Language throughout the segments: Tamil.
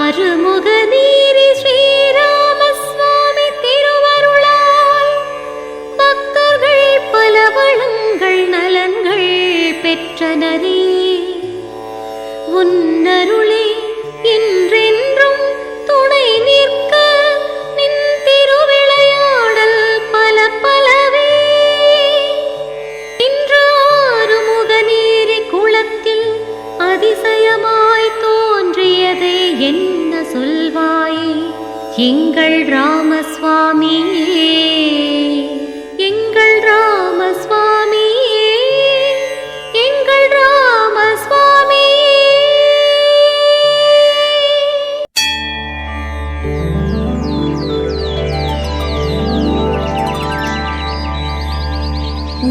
ஆறுமுகநேரி ஸ்ரீராமசுவாமி திருவருளால் பக்தர்கள் பல வளங்கள் நலன்கள் பெற்றனரே. உன்னருளே என்றென்றும் துணை நிற்க நின் திருவிளையாடல் பல பலவே. இன்று ஆறுமுகநேரி குளத்தில் அதிசயமாய் தோன்றியதே என்ன சொல்வாயே எங்கள் ராமசுவாமியே, எங்கள் ராமசுவாமியே, எங்கள் ராமசுவாமியே.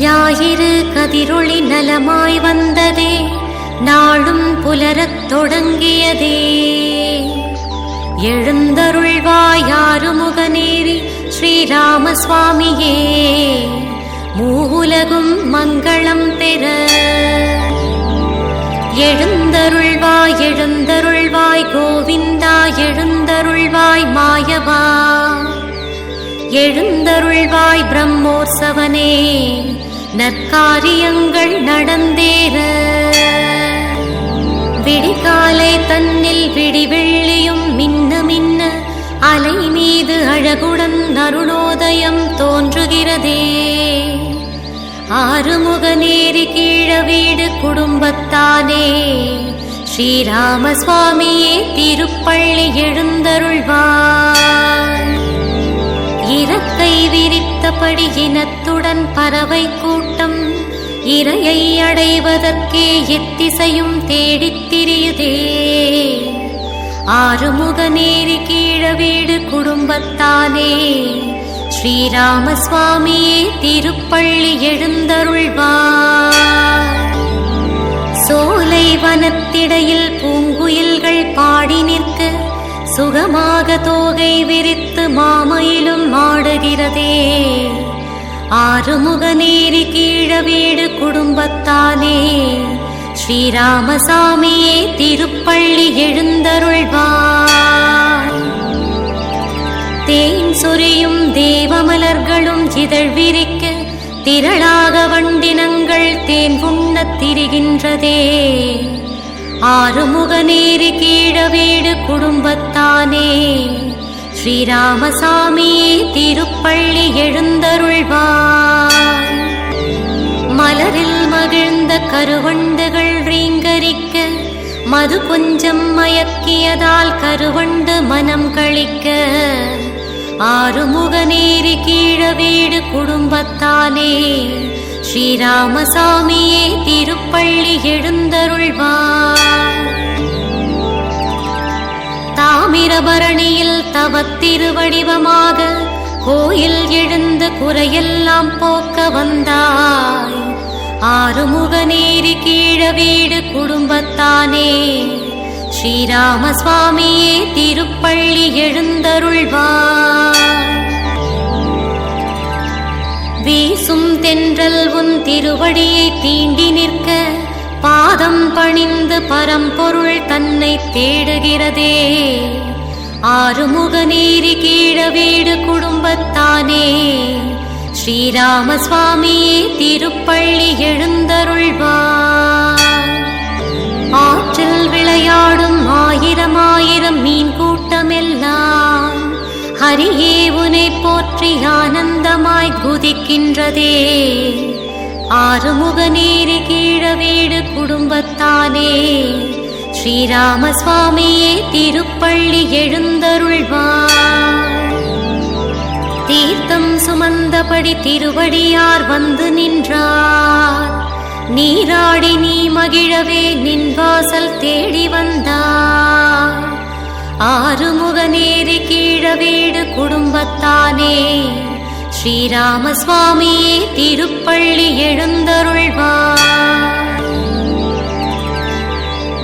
ஞாயிறு கதிரொளி நலமாய் வந்ததே, நாளும் புலரத் தொடங்கியதே. எழுந்தருள்வாய் ஆறுமுகநேரி ஸ்ரீராமசுவாமியே, மூவுலகும் மங்களம் பெற. எழுந்தருள்வாய் எழுந்தருள்வாய் கோவிந்தா, எழுந்தருள்வாய் மாயவா, எழுந்தருள்வாய் பிரம்மோற்சவனே, நற்காரியங்கள் நடந்தேற. விடிகாலை தன்னில் விடிவெள்ளியும் மின்ன மின்ன அலை மீது அழகுடன் அருணோதயம் தோன்றுகிறதே. ஆறுமுகநேரி கீழ வீடு குடும்பத்தானே, ஸ்ரீராமசுவாமியே திருப்பள்ளி எழுந்தருள்வாய். இறக்கை விரித்தபடி இனத்துடன் பறவை கூட்டம் இரையை அடைவதற்கே எத்திசையும் தேடித் திரியுதே. ஆறுமுகநேரி கீழ வீடு குடும்பத்தானே, ஸ்ரீராமசுவாமியே திருப்பள்ளி எழுந்தருள்வாய். சோலை வனத்திடையில் பூங்குயில்கள் பாடி நிற்க சுகமாக தோகை விரித்து மாமயிலும் ஆடுகிறதே. ஆறுமுகநேரி கீழ வீடு குடும்பத்தானே, ஸ்ரீராமசாமியே திருப்பள்ளி எழுந்தருள்வாய். தேன் சொரியும் தேவமலர்களும் இதழ் விரிக்க திரளாக வண்டினங்கள் தேன் உண்ணத் திரிகின்றதே. ஆறுமுகநேரி கீழ வீடு குடும்பத்தானே, ஸ்ரீராமசாமியே திருப்பள்ளி எழுந்தருள்வாய். மலரில் மகிழ்ந்த கருவண்டுகள் ரீங்கரிக்க மது கொஞ்சம் மயக்கியதால் கருவண்டு மனம் கழிக்க. ஆறுமுகநேரி கீழ வீடு குடும்பத்தானே, ஸ்ரீராமசாமியே திருப்பள்ளி எழுந்தருள்வாய். தாமிரபரணியில் தவத்திருவடிவமாக கோயில் எழுந்து குறையெல்லாம் போக்க வந்தாய். ஆறுமுகநேரி கீழ வீடு குடும்பத்தானே, ஸ்ரீராமசுவாமியே திருப்பள்ளி எழுந்தருள்வாய். வீசும் தென்றல் உன் திருவடியை தீண்டி நிற்க பாதம் பணிந்து பரம்பொருள் தன்னை தேடுகிறதே. ஆறுமுகநேரி கீழ வீடு குடும்பத்தானே, ஸ்ரீராமசுவாமியே திருப்பள்ளி எழுந்தருள்வாய். ஆற்றில் விளையாடும் ஆயிரம் ஆயிரம் மீன் கூட்டமெல்லாம் ஹரியே உனை போற்றி ஆனந்தமாய் குதிக்கின்றதே. ஆறுமுகநேரி கீழ வீடு குடும்பத்தானே, ஸ்ரீராமசுவாமியே திருப்பள்ளி எழுந்தருள்வாய். தீர்த்தம் சுமந்தபடி திருவடியார் வந்து நின்றார். நீராடி நீ மகிழவே நின் வாசல் தேடி வந்தார். ஆறுமுகநேரி கீழ வீடு குடும்பத்தானே, ஸ்ரீராமசுவாமியே திருப்பள்ளி எழுந்தருள்வாய்.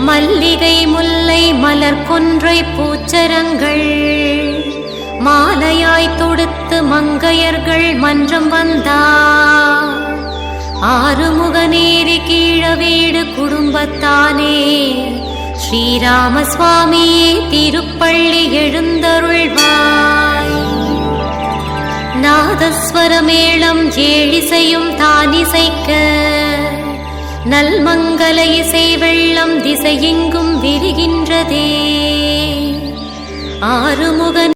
மல்லிகை முல்லை மலர் கொன்றை பூச்சரங்கள் மாலையாய் தொடுத்து மங்கையர்கள் மன்றம் வந்தார். ஆறுமுகநேரி கீழ வீடு குடும்பத்தானே, ஸ்ரீராம சுவாமியே திருப்பள்ளி எழுந்தருள்வாய். நாதஸ்வரமேளம் ஏழிசையும் தானிசைக்க நல்மங்கல இசை வெள்ளம் திசையெங்கும் விரிகின்றதே. ஆறுமுகன்